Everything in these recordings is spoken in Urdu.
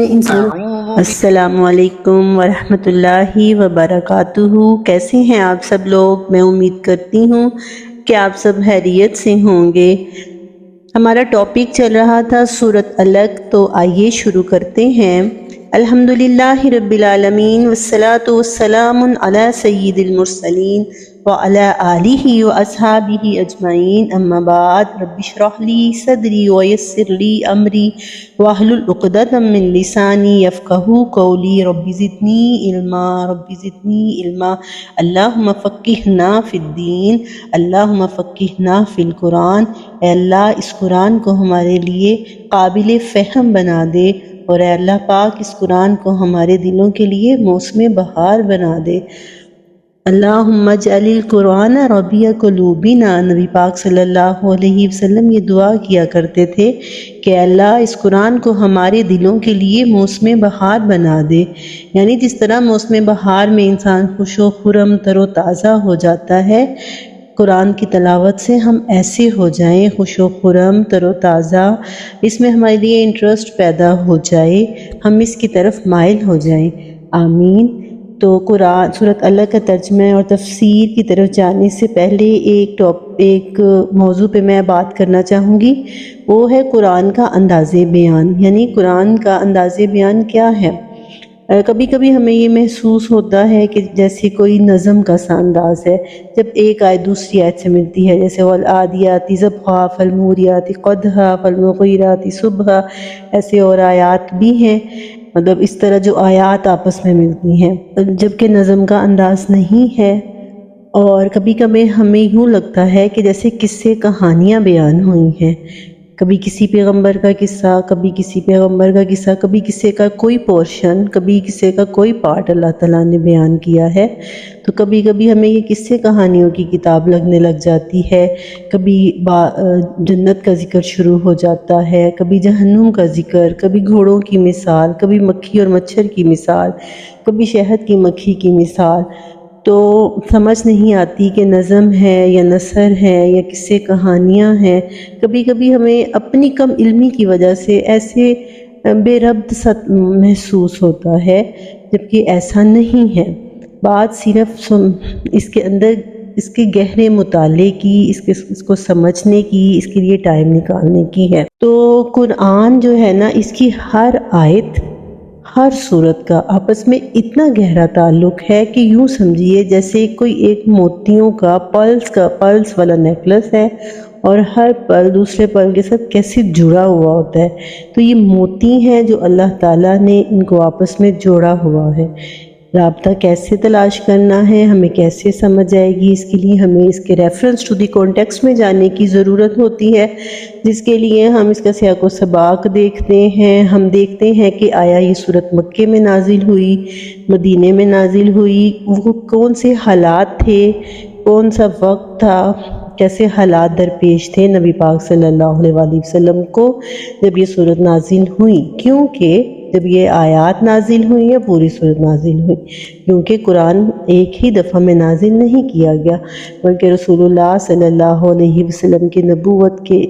نے انسان السلام علیکم ورحمۃ اللہ وبرکاتہ۔ کیسے ہیں آپ سب لوگ؟ میں امید کرتی ہوں کہ آپ سب خیریت سے ہوں گے۔ ہمارا ٹاپک چل رہا تھا سورۃ الگ، تو آئیے شروع کرتے ہیں۔ الحمدللہ رب العالمین والصلاة والسلام علی سید المرسلین وعلی آلہ واصحابہ اجمعین، اما بعد، رب اشرح لی صدری ویسر لی امری واحلل عقدۃ من لسانی یفقہوا قولی، رب زدنی علما، اللہم فقہنا فی الدین، اللہم فقہنا فی القرآن۔ اے اللہ اس قرآن کو ہمارے لیے قابل فہم بنا دے، اور اے اللہ پاک اس قرآن کو ہمارے دلوں کے لیے موسم بہار بنا دے۔ اللہم اجعل القرآن ربیع قلوبنا، نبی پاک صلی اللہ علیہ وسلم یہ دعا کیا کرتے تھے کہ اللہ اس قرآن کو ہمارے دلوں کے لیے موسم بہار بنا دے، یعنی جس طرح موسم بہار میں انسان خوش و خرم تر و تازہ ہو جاتا ہے، قرآن کی تلاوت سے ہم ایسے ہو جائیں خوش و خرم تر و تازہ، اس میں ہمارے لیے انٹرسٹ پیدا ہو جائے، ہم اس کی طرف مائل ہو جائیں، آمین۔ تو قرآن سورۃ الگ کا ترجمہ اور تفسیر کی طرف جانے سے پہلے ایک موضوع پہ میں بات کرنا چاہوں گی، وہ ہے قرآن کا انداز بیان، یعنی قرآن کا انداز بیان کیا ہے۔ کبھی کبھی ہمیں یہ محسوس ہوتا ہے کہ جیسے کوئی نظم کا سا انداز ہے، جب ایک آیت دوسری آیت سے ملتی ہے، جیسے والعادیات ضبحا فالموریات قدحا فالمغیرات صبحا، ایسے اور آیات بھی ہیں، مطلب اس طرح جو آیات آپس میں ملتی ہیں، جبکہ نظم کا انداز نہیں ہے۔ اور کبھی کبھی ہمیں یوں لگتا ہے کہ جیسے قصے کہانیاں بیان ہوئی ہیں، کبھی کسی پیغمبر کا قصہ، کبھی کسی پیغمبر کا قصہ، کبھی کسی کا کوئی پورشن، کبھی کسی کا کوئی پارٹ اللہ تعالیٰ نے بیان کیا ہے۔ تو کبھی کبھی ہمیں یہ قصے کہانیوں کی کتاب لگنے لگ جاتی ہے، کبھی جنت کا ذکر شروع ہو جاتا ہے، کبھی جہنم کا ذکر، کبھی گھوڑوں کی مثال، کبھی مکھی اور مچھر کی مثال، کبھی شہد کی مکھی کی مثال۔ تو سمجھ نہیں آتی کہ نظم ہے یا نثر ہے یا قصے کہانیاں ہیں۔ کبھی کبھی ہمیں اپنی کم علمی کی وجہ سے ایسے بے ربط سا محسوس ہوتا ہے، جبکہ ایسا نہیں ہے۔ بات صرف اس کے اندر اس کے گہرے مطالعے کی، اس کو سمجھنے کی، اس کے لیے ٹائم نکالنے کی ہے۔ تو قرآن جو ہے نا، اس کی ہر آیت، ہر صورت کا آپس میں اتنا گہرا تعلق ہے کہ یوں سمجھیے جیسے کوئی ایک موتیوں کا پلس والا نیکلس ہے، اور ہر پل دوسرے پل کے ساتھ کیسے جڑا ہوا ہوتا ہے۔ تو یہ موتی ہیں جو اللہ تعالیٰ نے ان کو آپس میں جوڑا ہوا ہے۔ رابطہ کیسے تلاش کرنا ہے، ہمیں کیسے سمجھ آئے گی، اس کے لیے ہمیں اس کے ریفرنس ٹو دی کانٹیکسٹ میں جانے کی ضرورت ہوتی ہے، جس کے لیے ہم اس کا سیاق و سباق دیکھتے ہیں۔ ہم دیکھتے ہیں کہ آیا یہ صورت مکے میں نازل ہوئی، مدینے میں نازل ہوئی، وہ کون سے حالات تھے، کون سا وقت تھا، کیسے حالات درپیش تھے نبی پاک صلی اللہ علیہ وآلہ وسلم کو جب یہ صورت نازل ہوئی، کیونکہ جب یہ آیات نازل ہوئی یا پوری صورت نازل ہوئی، کیونکہ قرآن ایک ہی دفعہ میں نازل نہیں کیا گیا، بلکہ رسول اللہ صلی اللہ علیہ وسلم کی نبوت کے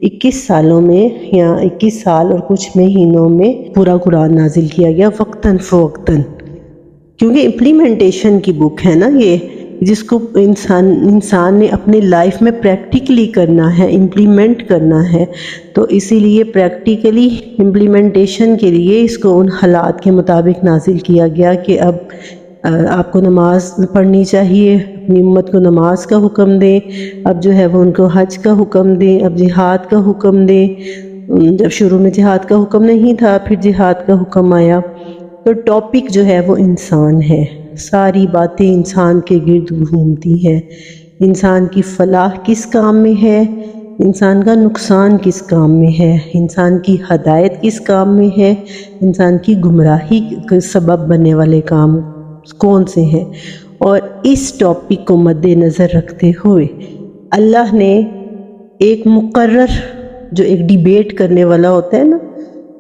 21 سالوں میں یا 21 سال اور کچھ مہینوں میں پورا قرآن نازل کیا گیا، وقتاً فوقتاً، کیونکہ امپلیمنٹیشن کی بک ہے نا یہ، جس کو انسان نے اپنی لائف میں پریکٹیکلی کرنا ہے، امپلیمنٹ کرنا ہے۔ تو اسی لیے پریکٹیکلی امپلیمنٹیشن کے لیے اس کو ان حالات کے مطابق نازل کیا گیا کہ اب آپ کو نماز پڑھنی چاہیے، اپنی امت کو نماز کا حکم دیں، اب جو ہے وہ ان کو حج کا حکم دیں، اب جہاد کا حکم دیں۔ جب شروع میں جہاد کا حکم نہیں تھا، پھر جہاد کا حکم آیا۔ تو ٹاپک جو ہے وہ انسان ہے، ساری باتیں انسان کے گرد گھومتی ہیں۔ انسان کی فلاح کس کام میں ہے، انسان کا نقصان کس کام میں ہے، انسان کی ہدایت کس کام میں ہے، انسان کی گمراہی کا سبب بننے والے کام کون سے ہیں۔ اور اس ٹاپک کو مد نظر رکھتے ہوئے اللہ نے ایک مقرر، جو ایک ڈیبیٹ کرنے والا ہوتا ہے نا،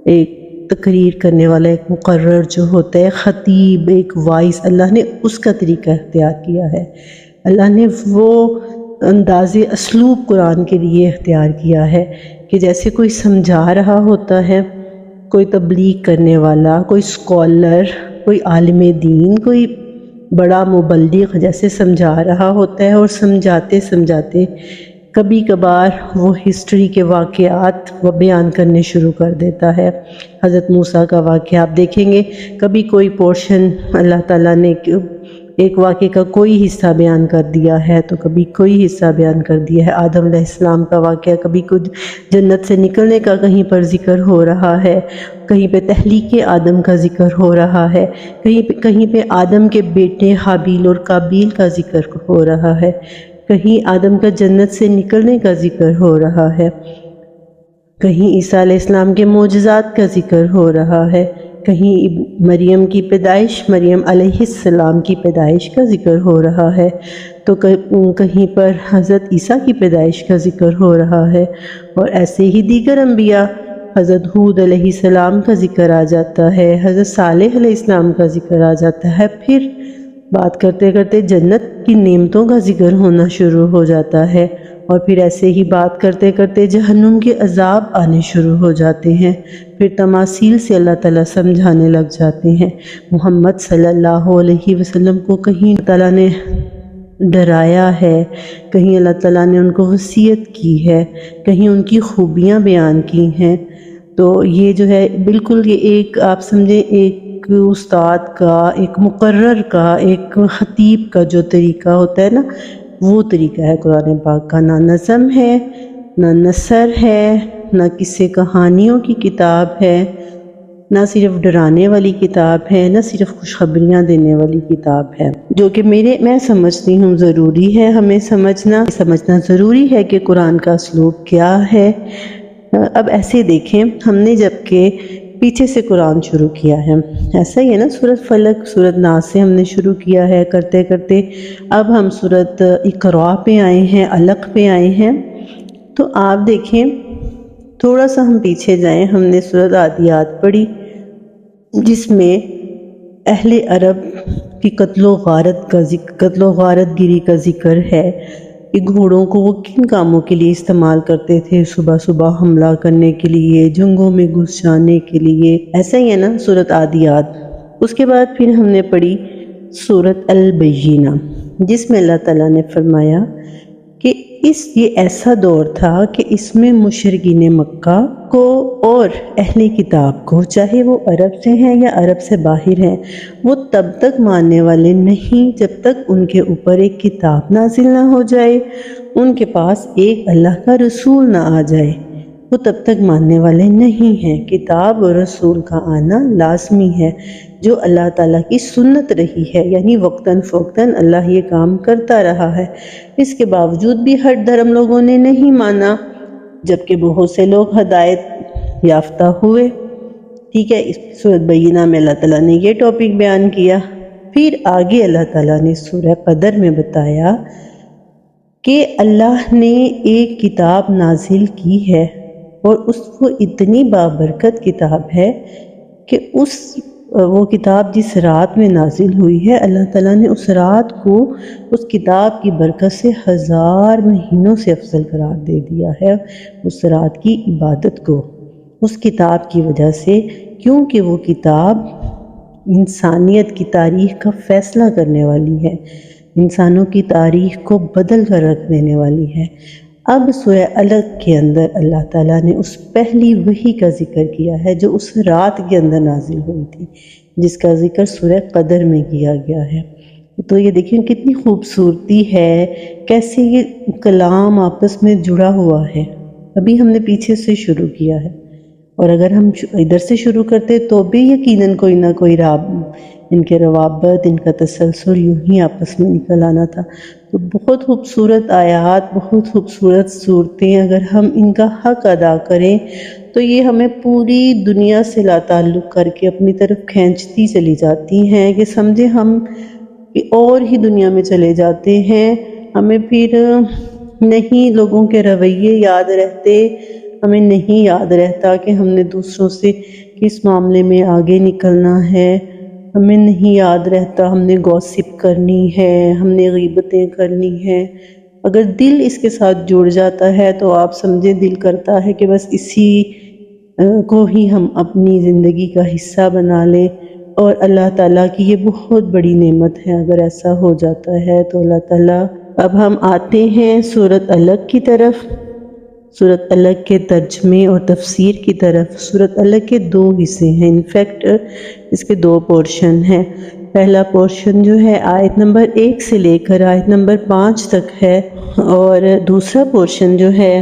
ایک تقریر کرنے والا ایک مقرر جو ہوتا ہے، خطیب، ایک وائس، اللہ نے اس کا طریقہ اختیار کیا ہے۔ اللہ نے وہ انداز اسلوب قرآن کے لیے اختیار کیا ہے کہ جیسے کوئی سمجھا رہا ہوتا ہے کوئی تبلیغ کرنے والا، کوئی اسکالر، کوئی عالم دین، کوئی بڑا مبلغ جیسے سمجھا رہا ہوتا ہے، اور سمجھاتے سمجھاتے کبھی کبھار وہ ہسٹری کے واقعات وہ بیان کرنے شروع کر دیتا ہے۔ حضرت موسیٰ کا واقعہ آپ دیکھیں گے، کبھی کوئی پورشن اللہ تعالیٰ نے ایک واقعے کا کوئی حصہ بیان کر دیا ہے، تو کبھی کوئی حصہ بیان کر دیا ہے۔ آدم علیہ السلام کا واقعہ، کبھی کچھ جنت سے نکلنے کا کہیں پر ذکر ہو رہا ہے، کہیں پہ تخلیق آدم کا ذکر ہو رہا ہے، کہیں پہ آدم کے بیٹے حابیل اور قابیل کا ذکر ہو رہا ہے، کہیں آدم کا جنت سے نکلنے کا ذکر ہو رہا ہے، کہیں عیسیٰ علیہ السلام کے معجزات کا ذکر ہو رہا ہے، کہیں مریم کی پیدائش، مریم علیہ السلام کی پیدائش کا ذکر ہو رہا ہے، تو کہیں پر حضرت عیسیٰ کی پیدائش کا ذکر ہو رہا ہے، اور ایسے ہی دیگر انبیاء، حضرت ہود علیہ السلام کا ذکر آ جاتا ہے، حضرت صالح علیہ السلام کا ذکر آ جاتا ہے، پھر بات کرتے کرتے جنت کی نعمتوں کا ذکر ہونا شروع ہو جاتا ہے، اور پھر ایسے ہی بات کرتے کرتے جہنم کے عذاب آنے شروع ہو جاتے ہیں، پھر تماثیل سے اللہ تعالیٰ سمجھانے لگ جاتے ہیں۔ محمد صلی اللہ علیہ وسلم کو کہیں اللہ تعالیٰ نے ڈرایا ہے، کہیں اللہ تعالیٰ نے ان کو وصیت کی ہے، کہیں ان کی خوبیاں بیان کی ہیں۔ تو یہ جو ہے بالکل یہ ایک آپ سمجھیں ایک استاد کا، ایک مقرر کا، ایک خطیب کا جو طریقہ ہوتا ہے نا، وہ طریقہ ہے قرآن پاک کا۔ نہ نظم ہے، نہ نثر ہے، نہ قصے کہانیوں کی کتاب ہے، نہ صرف ڈرانے والی کتاب ہے، نہ صرف خوشخبریاں دینے والی کتاب ہے، جو کہ میں سمجھتی ہوں ضروری ہے ہمیں سمجھنا ضروری ہے کہ قرآن کا اسلوب کیا ہے۔ اب ایسے دیکھیں، ہم نے جبکہ پیچھے سے قرآن شروع کیا ہے، ایسا ہی ہے نا، سورۃ فلق، سورۃ ناس سے ہم نے شروع کیا ہے، کرتے کرتے اب ہم سورۃ اقراء پہ آئے ہیں، علق پہ آئے ہیں۔ تو آپ دیکھیں، تھوڑا سا ہم پیچھے جائیں، ہم نے سورۃ عادیات پڑھی، جس میں اہل عرب کی قتل و غارت گیری کا ذکر ہے کہ گھوڑوں کو وہ کن کاموں کے لیے استعمال کرتے تھے، صبح صبح حملہ کرنے کے لیے، جنگوں میں گھس جانے کے لیے، ایسا ہی ہے نا سورۃ عادیات۔ اس کے بعد پھر ہم نے پڑھی سورۃ البینہ، جس میں اللہ تعالیٰ نے فرمایا کہ یہ ایسا دور تھا کہ اس میں مشرکین مکہ کو اور اہل کتاب کو، چاہے وہ عرب سے ہیں یا عرب سے باہر ہیں، وہ تب تک ماننے والے نہیں جب تک ان کے اوپر ایک کتاب نازل نہ ہو جائے، ان کے پاس ایک اللہ کا رسول نہ آ جائے، وہ تب تک ماننے والے نہیں ہیں۔ کتاب اور رسول کا آنا لازمی ہے، جو اللہ تعالیٰ کی سنت رہی ہے، یعنی وقتاً فوقتاً اللہ یہ کام کرتا رہا ہے۔ اس کے باوجود بھی ہر دھرم لوگوں نے نہیں مانا، جبکہ بہت سے لوگ ہدایت یافتہ ہوئے۔ ٹھیک ہے، اس سورۃ بینہ میں اللہ تعالیٰ نے یہ ٹاپک بیان کیا۔ پھر آگے اللہ تعالیٰ نے سورہ قدر میں بتایا کہ اللہ نے ایک کتاب نازل کی ہے، اور وہ اتنی بابرکت کتاب ہے کہ وہ کتاب جس رات میں نازل ہوئی ہے، اللہ تعالیٰ نے اس رات کو اس کتاب کی برکت سے 1000 مہینوں سے افضل قرار دے دیا ہے، اس رات کی عبادت کو، اس کتاب کی وجہ سے، کیونکہ وہ کتاب انسانیت کی تاریخ کا فیصلہ کرنے والی ہے، انسانوں کی تاریخ کو بدل کر رکھ دینے والی ہے۔ اب سورہ علق کے اندر اللہ تعالیٰ نے اس پہلی وحی کا ذکر کیا ہے جو اس رات کے اندر نازل ہوئی تھی، جس کا ذکر سورہ قدر میں کیا گیا ہے۔ تو یہ دیکھیں کتنی خوبصورتی ہے، کیسے یہ کلام آپس میں جڑا ہوا ہے۔ ابھی ہم نے پیچھے سے شروع کیا ہے، اور اگر ہم ادھر سے شروع کرتے تو بھی یقیناً کوئی نہ کوئی ان کے روابط، ان کا تسلسل یوں ہی آپس میں نکل آنا تھا۔ تو بہت خوبصورت آیات، بہت خوبصورت صورتیں، اگر ہم ان کا حق ادا کریں تو یہ ہمیں پوری دنیا سے لا تعلق کر کے اپنی طرف کھینچتی چلی جاتی ہیں، کہ سمجھے ہم اور ہی دنیا میں چلے جاتے ہیں۔ ہمیں پھر نہیں لوگوں کے رویے یاد رہتے، ہمیں نہیں یاد رہتا کہ ہم نے دوسروں سے کس معاملے میں آگے نکلنا ہے، ہمیں نہیں یاد رہتا ہم نے گوسپ کرنی ہے، ہم نے غیبتیں کرنی ہیں۔ اگر دل اس کے ساتھ جڑ جاتا ہے تو آپ سمجھیں دل کرتا ہے کہ بس اسی کو ہی ہم اپنی زندگی کا حصہ بنا لیں، اور اللہ تعالیٰ کی یہ بہت بڑی نعمت ہے اگر ایسا ہو جاتا ہے تو اللہ تعالیٰ۔ اب ہم آتے ہیں سورۃ الگ کی طرف، سورۃ الگ کے ترجمے اور تفسیر کی طرف۔ سورۃ الگ کے 2 حصے ہیں، انفیکٹ اس کے 2 پورشن ہیں۔ پہلا پورشن جو ہے آیت نمبر 1 سے لے کر آیت نمبر 5 تک ہے، اور دوسرا پورشن جو ہے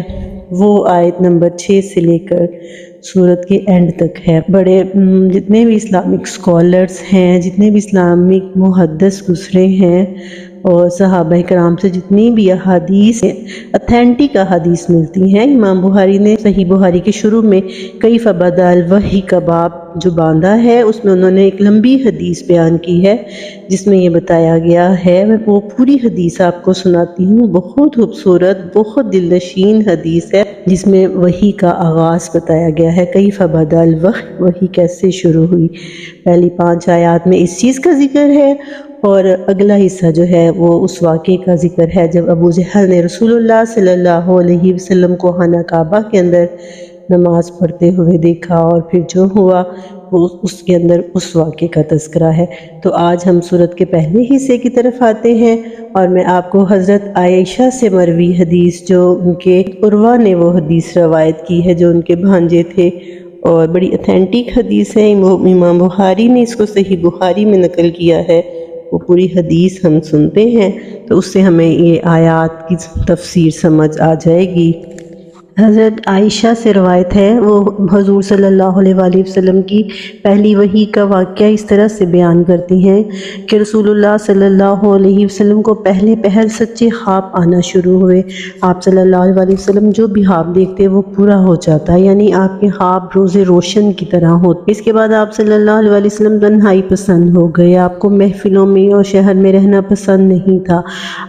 وہ آیت نمبر 6 سے لے کر سورت کے اینڈ تک ہے۔ بڑے جتنے بھی اسلامک اسکالرز ہیں، جتنے بھی اسلامک محدث گزرے ہیں، اور صحابہ کرام سے جتنی بھی احادیث اتھینٹک احادیث ملتی ہیں، امام بخاری نے صحیح بخاری کے شروع میں کیف بدأ الوحی کا باب جو باندھا ہے، اس میں انہوں نے ایک لمبی حدیث بیان کی ہے جس میں یہ بتایا گیا ہے۔ میں وہ پوری حدیث آپ کو سناتی ہوں، بہت خوبصورت، بہت دل نشین حدیث ہے جس میں وحی کا آغاز بتایا گیا ہے، کیف بدأ الوحی، وحی کیسے شروع ہوئی۔ پہلی 5 آیات میں اس چیز کا ذکر ہے، اور اگلا حصہ جو ہے وہ اس واقعے کا ذکر ہے جب ابو جہل نے رسول اللہ صلی اللہ علیہ وسلم کو خانہ کعبہ کے اندر نماز پڑھتے ہوئے دیکھا، اور پھر جو ہوا وہ اس کے اندر اس واقعے کا تذکرہ ہے۔ تو آج ہم سورت کے پہلے حصے کی طرف آتے ہیں، اور میں آپ کو حضرت عائشہ سے مروی حدیث، جو ان کے عروہ نے وہ حدیث روایت کی ہے جو ان کے بھانجے تھے، اور بڑی اتھینٹک حدیث ہے، امام بخاری نے اس کو صحیح بخاری میں نقل کیا ہے۔ وہ پوری حدیث ہم سنتے ہیں تو اس سے ہمیں یہ آیات کی تفسیر سمجھ آ جائے گی۔ حضرت عائشہ سے روایت ہے، وہ حضور صلی اللہ علیہ وآلہ وسلم کی پہلی وحی کا واقعہ اس طرح سے بیان کرتی ہیں کہ رسول اللہ صلی اللہ علیہ وسلم کو پہلے پہل سچے خواب آنا شروع ہوئے۔ آپ صلی اللہ علیہ وآلہ وسلم جو بھی خواب دیکھتے وہ پورا ہو جاتا، یعنی آپ کے خواب روز روشن کی طرح ہوتے۔ اس کے بعد آپ صلی اللہ علیہ وآلہ وسلم تنہائی پسند ہو گئے، آپ کو محفلوں میں اور شہر میں رہنا پسند نہیں تھا۔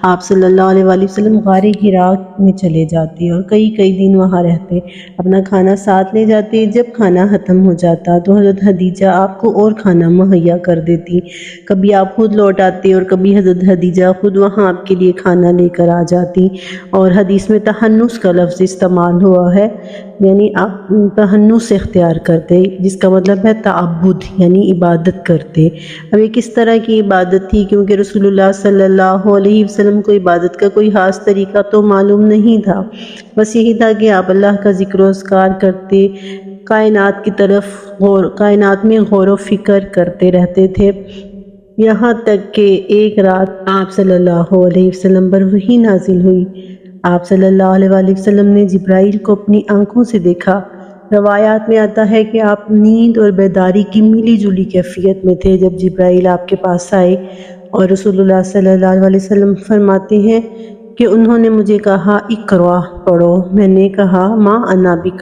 آپ صلی اللہ علیہ وآلہ وسلم غار حرا میں چلے جاتے اور کئی دن وہاں رہتے، اپنا کھانا ساتھ لے جاتے۔ جب کھانا ختم ہو جاتا تو حضرت خدیجہ آپ کو اور کھانا مہیا کر دیتی، کبھی آپ خود لوٹ آتے اور کبھی حضرت خدیجہ خود وہاں آپ کے لیے کھانا لے کر آ جاتی۔ اور حدیث میں تحنس کا لفظ استعمال ہوا ہے، یعنی آپ تحنس اختیار کرتے، جس کا مطلب ہے تعبد، یعنی عبادت کرتے۔ اب یہ کس طرح کی عبادت تھی، کیونکہ رسول اللہ صلی اللہ علیہ وسلم کو عبادت کا کوئی خاص طریقہ تو معلوم نہیں تھا، بس یہی تھا کہ آپ اللہ کا ذکر و اذکار کرتے، کائنات کی طرف کائنات میں غور و فکر کرتے رہتے تھے، یہاں تک کہ ایک رات آپ صلی اللہ علیہ وسلم پر وحی نازل ہوئی۔ آپ صلی اللہ علیہ وآلہ وسلم نے جبرائیل کو اپنی آنکھوں سے دیکھا۔ روایات میں آتا ہے کہ آپ نیند اور بیداری کی ملی جلی کیفیت میں تھے جب جبرائیل آپ کے پاس آئے، اور رسول اللہ صلی اللہ علیہ وسلم فرماتے ہیں کہ انہوں نے مجھے کہا اقرأ، پڑھو۔ میں نے کہا ما انا بک۔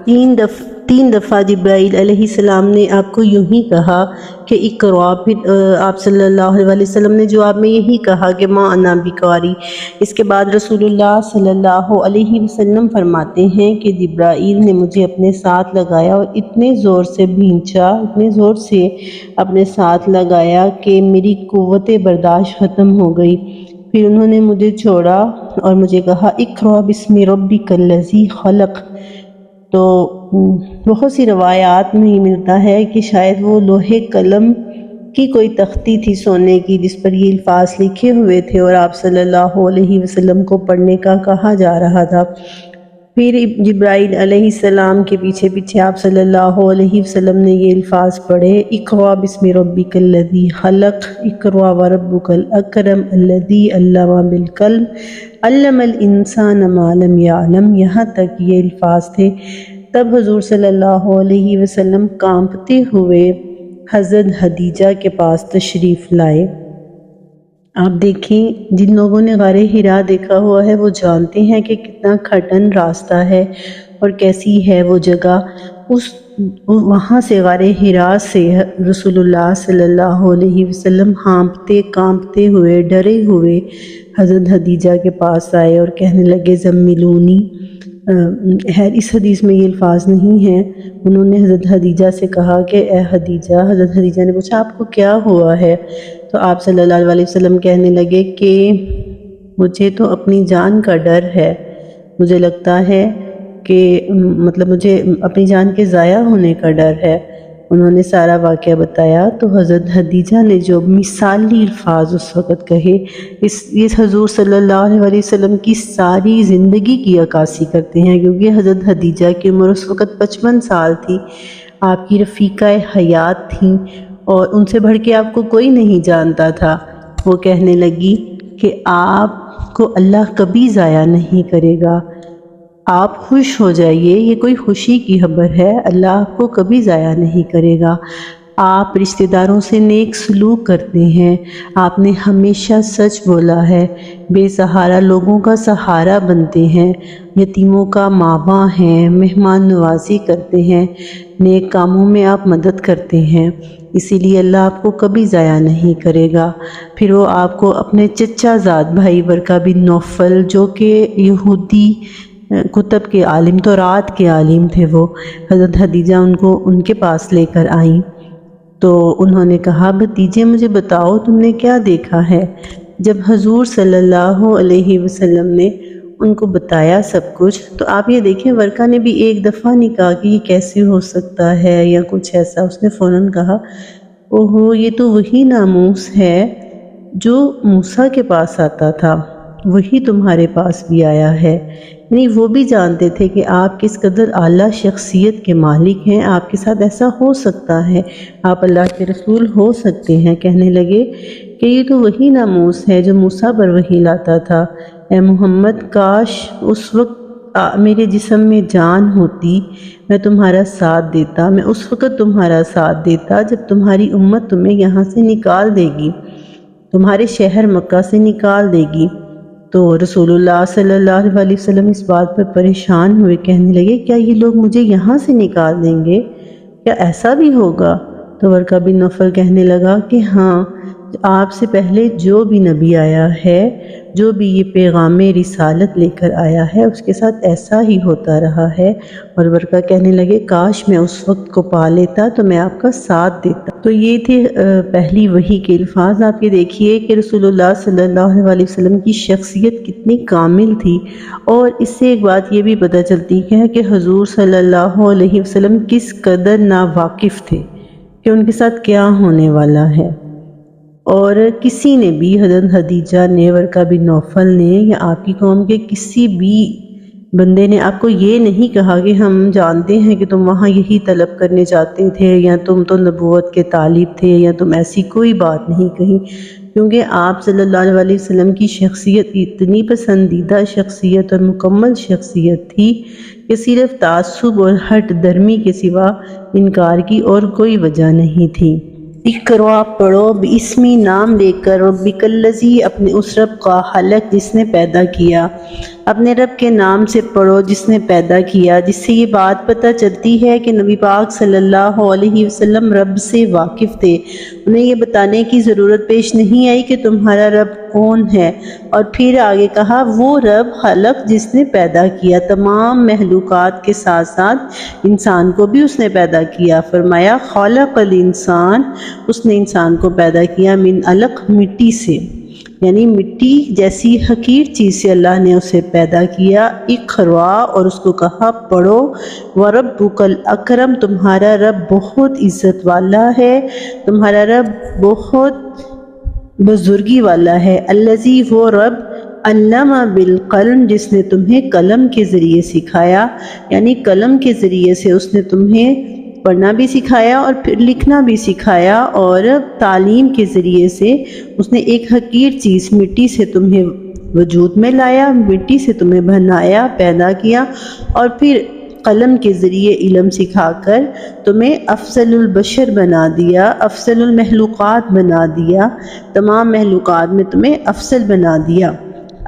3 دفعہ جبرائیل علیہ السلام نے آپ کو یوں ہی کہا کہ اقرأ، پھر آپ صلی اللہ علیہ وسلم نے جواب میں یہی کہا کہ ما انا بقاری۔ اس کے بعد رسول اللہ صلی اللہ علیہ وسلم فرماتے ہیں کہ جبرائیل نے مجھے اپنے ساتھ لگایا اور اتنے زور سے بھینچا، اتنے زور سے اپنے ساتھ لگایا کہ میری قوت برداشت ختم ہو گئی۔ پھر انہوں نے مجھے چھوڑا اور مجھے کہا اقرأ بسم ربک الذی خلق۔ تو بہت سی روایات میں یہ ملتا ہے کہ شاید وہ لوہے قلم کی کوئی تختی تھی سونے کی جس پر یہ الفاظ لکھے ہوئے تھے، اور آپ صلی اللہ علیہ وسلم کو پڑھنے کا کہا جا رہا تھا۔ پھر جبرائیل علیہ السلام کے پیچھے پیچھے آپ صلی اللہ علیہ وسلم نے یہ الفاظ پڑھے، اقرأ بسم ربک الذی خلق، اقرأ وربک الاکرم الذی علم بالقلم علم الانسان ما لم یعلم، یہاں تک یہ الفاظ تھے۔ تب حضور صلی اللہ علیہ وسلم کانپتے ہوئے حضرت خدیجہ کے پاس تشریف لائے۔ آپ دیکھیں، جن لوگوں نے غار حرا دیکھا ہوا ہے وہ جانتے ہیں کہ کتنا کھٹن راستہ ہے اور کیسی ہے وہ جگہ۔ وہاں سے غار حرا سے رسول اللہ صلی اللہ علیہ وسلم ہانپتے کانپتے ہوئے ڈرے ہوئے حضرت خدیجہ کے پاس آئے اور کہنے لگے زملونی۔ اس حدیث میں یہ الفاظ نہیں ہیں۔ انہوں نے حضرت خدیجہ سے کہا کہ اے خدیجہ، حضرت خدیجہ نے پوچھا آپ کو کیا ہوا ہے؟ تو آپ صلی اللہ علیہ وسلم کہنے لگے کہ مجھے تو اپنی جان کا ڈر ہے، مجھے لگتا ہے کہ مطلب مجھے اپنی جان کے ضائع ہونے کا ڈر ہے۔ انہوں نے سارا واقعہ بتایا تو حضرت خدیجہ نے جو مثالی الفاظ اس وقت کہے، اس حضور صلی اللہ علیہ وسلم کی ساری زندگی کی عکاسی کرتے ہیں، کیونکہ حضرت خدیجہ کی عمر اس وقت 55 سال تھی، آپ کی رفیقہ حیات تھیں اور ان سے بڑھ کے آپ کو کوئی نہیں جانتا تھا۔ وہ کہنے لگی کہ آپ کو اللہ کبھی ضائع نہیں کرے گا، آپ خوش ہو جائیے، یہ کوئی خوشی کی خبر ہے، اللہ آپ کو کبھی ضائع نہیں کرے گا۔ آپ رشتہ داروں سے نیک سلوک کرتے ہیں، آپ نے ہمیشہ سچ بولا ہے، بے سہارا لوگوں کا سہارا بنتے ہیں، یتیموں کا ماواں ہیں، مہمان نوازی کرتے ہیں، نیک کاموں میں آپ مدد کرتے ہیں، اسی لیے اللہ آپ کو کبھی ضائع نہیں کرے گا۔ پھر وہ آپ کو اپنے چچا زاد بھائی ورقہ بن نوفل، جو کہ یہودی کتب کے عالم، تورات کے عالم تھے، وہ حضرت خدیجہ ان کے پاس لے کر آئیں تو انہوں نے کہا، بھتیجے مجھے بتاؤ تم نے کیا دیکھا ہے؟ جب حضور صلی اللہ علیہ وسلم نے ان کو بتایا سب کچھ، تو آپ یہ دیکھیں ورقہ نے بھی ایک دفعہ نہیں کہا کہ یہ کیسے ہو سکتا ہے یا کچھ ایسا، اس نے فوراً کہا، اوہو یہ تو وہی ناموس ہے جو موسیٰ کے پاس آتا تھا، وہی تمہارے پاس بھی آیا ہے۔ یعنی وہ بھی جانتے تھے کہ آپ کس قدر اعلیٰ شخصیت کے مالک ہیں، آپ کے ساتھ ایسا ہو سکتا ہے، آپ اللہ کے رسول ہو سکتے ہیں۔ کہنے لگے کہ یہ تو وہی ناموس ہے جو موسیٰ پر وحی لاتا تھا، اے محمد کاش اس وقت میرے جسم میں جان ہوتی، میں تمہارا ساتھ دیتا، میں اس وقت تمہارا ساتھ دیتا جب تمہاری امت تمہیں یہاں سے نکال دے گی، تمہارے شہر مکہ سے نکال دے گی۔ تو رسول اللہ صلی اللہ علیہ وسلم اس بات پر پریشان ہوئے، کہنے لگے کیا یہ لوگ مجھے یہاں سے نکال دیں گے؟ کیا ایسا بھی ہوگا؟ تو ورقہ بن نوفل کہنے لگا کہ ہاں، آپ سے پہلے جو بھی نبی آیا ہے، جو بھی یہ پیغام رسالت لے کر آیا ہے، اس کے ساتھ ایسا ہی ہوتا رہا ہے۔ اور ورقہ کہنے لگے کاش میں اس وقت کو پا لیتا تو میں آپ کا ساتھ دیتا۔ تو یہ تھے پہلی وحی کے الفاظ۔ آپ یہ دیکھیے کہ رسول اللہ صلی اللہ علیہ وسلم کی شخصیت کتنی کامل تھی، اور اس سے ایک بات یہ بھی پتہ چلتی ہے کہ حضور صلی اللہ علیہ وسلم کس قدر ناواقف تھے کہ ان کے ساتھ کیا ہونے والا ہے۔ اور کسی نے بھی، حضرت خدیجہ نے، ورقہ بن نوفل نے، یا آپ کی قوم کے کسی بھی بندے نے آپ کو یہ نہیں کہا کہ ہم جانتے ہیں کہ تم وہاں یہی طلب کرنے جاتے تھے، یا تم تو نبوت کے طالب تھے، یا تم ایسی کوئی بات نہیں کہی، کیونکہ آپ صلی اللہ علیہ وسلم کی شخصیت اتنی پسندیدہ شخصیت اور مکمل شخصیت تھی کہ صرف تعصب اور ہٹ درمی کے سوا انکار کی اور کوئی وجہ نہیں تھی۔ اقرا پڑھو باسمی نام لے کر، ربک الذی، اپنے اس رب کا، خلق جس نے پیدا کیا، اپنے رب کے نام سے پڑھو جس نے پیدا کیا، جس سے یہ بات پتہ چلتی ہے کہ نبی پاک صلی اللہ علیہ وسلم رب سے واقف تھے، انہیں یہ بتانے کی ضرورت پیش نہیں آئی کہ تمہارا رب کون ہے۔ اور پھر آگے کہا، وہ رب خلق جس نے پیدا کیا، تمام محلوقات کے ساتھ ساتھ انسان کو بھی اس نے پیدا کیا۔ فرمایا خلق الانسان، اس نے انسان کو پیدا کیا، من علق، مٹی سے، یعنی مٹی جیسی حقیر چیز سے اللہ نے اسے پیدا کیا۔ اقرا، اور اس کو کہا پڑھو، وربک الاکرم، تمہارا رب بہت عزت والا ہے، تمہارا رب بہت بزرگی والا ہے۔ الذی، وہ رب، علم بالقلم، جس نے تمہیں قلم کے ذریعے سکھایا، یعنی قلم کے ذریعے سے اس نے تمہیں پڑھنا بھی سکھایا اور پھر لکھنا بھی سکھایا، اور تعلیم کے ذریعے سے اس نے ایک حقیر چیز مٹی سے تمہیں وجود میں لایا، مٹی سے تمہیں بنایا، پیدا کیا، اور پھر قلم کے ذریعے علم سکھا کر تمہیں افضل البشر بنا دیا، افضل المخلوقات بنا دیا، تمام محلوقات میں تمہیں افضل بنا دیا۔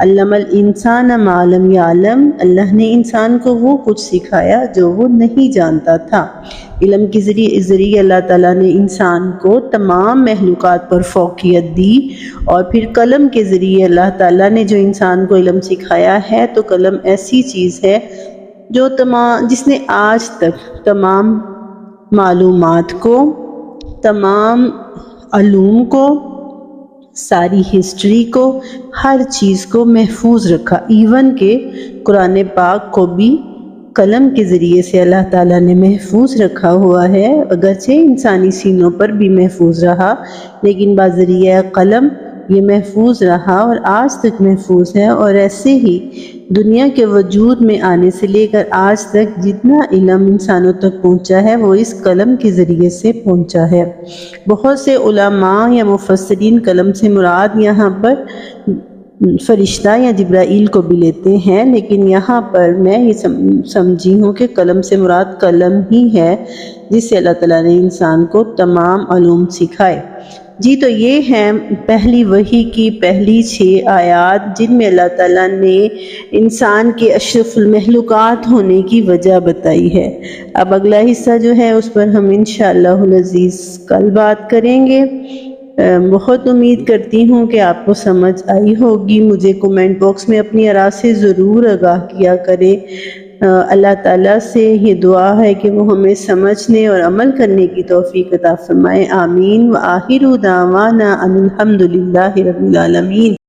علم الانسان ما لم یعلم، اللہ نے انسان کو وہ کچھ سکھایا جو وہ نہیں جانتا تھا۔ علم کے ذریعے اللہ تعالیٰ نے انسان کو تمام محلوقات پر فوقیت دی، اور پھر قلم کے ذریعے اللہ تعالیٰ نے جو انسان کو علم سکھایا ہے، تو قلم ایسی چیز ہے جو جس نے آج تک تمام معلومات کو، تمام علوم کو، ساری ہسٹری کو، ہر چیز کو محفوظ رکھا، ایون کہ قرآن پاک کو بھی قلم کے ذریعے سے اللہ تعالیٰ نے محفوظ رکھا ہوا ہے، اگرچہ انسانی سینوں پر بھی محفوظ رہا لیکن بذریعہ قلم یہ محفوظ رہا اور آج تک محفوظ ہے۔ اور ایسے ہی دنیا کے وجود میں آنے سے لے کر آج تک جتنا علم انسانوں تک پہنچا ہے وہ اس قلم کے ذریعے سے پہنچا ہے۔ بہت سے علماء یا مفسرین قلم سے مراد یہاں پر فرشتہ یا جبرائیل کو بھی لیتے ہیں، لیکن یہاں پر میں یہ سمجھی ہوں کہ قلم سے مراد قلم ہی ہے جس سے اللہ تعالیٰ نے انسان کو تمام علوم سکھائے۔ جی تو یہ ہیں پہلی وحی کی پہلی 6 آیات جن میں اللہ تعالیٰ نے انسان کے اشرف المخلوقات ہونے کی وجہ بتائی ہے۔ اب اگلا حصہ جو ہے اس پر ہم انشاءاللہ العزیز کل بات کریں گے۔ بہت امید کرتی ہوں کہ آپ کو سمجھ آئی ہوگی۔ مجھے کومنٹ باکس میں اپنی آراء سے ضرور آگاہ کیا کرے۔ اللہ تعالیٰ سے یہ دعا ہے کہ وہ ہمیں سمجھنے اور عمل کرنے کی توفیق عطا فرمائے۔ آمین۔ وآخر دعوانا ان الحمد للہ رب العالمین۔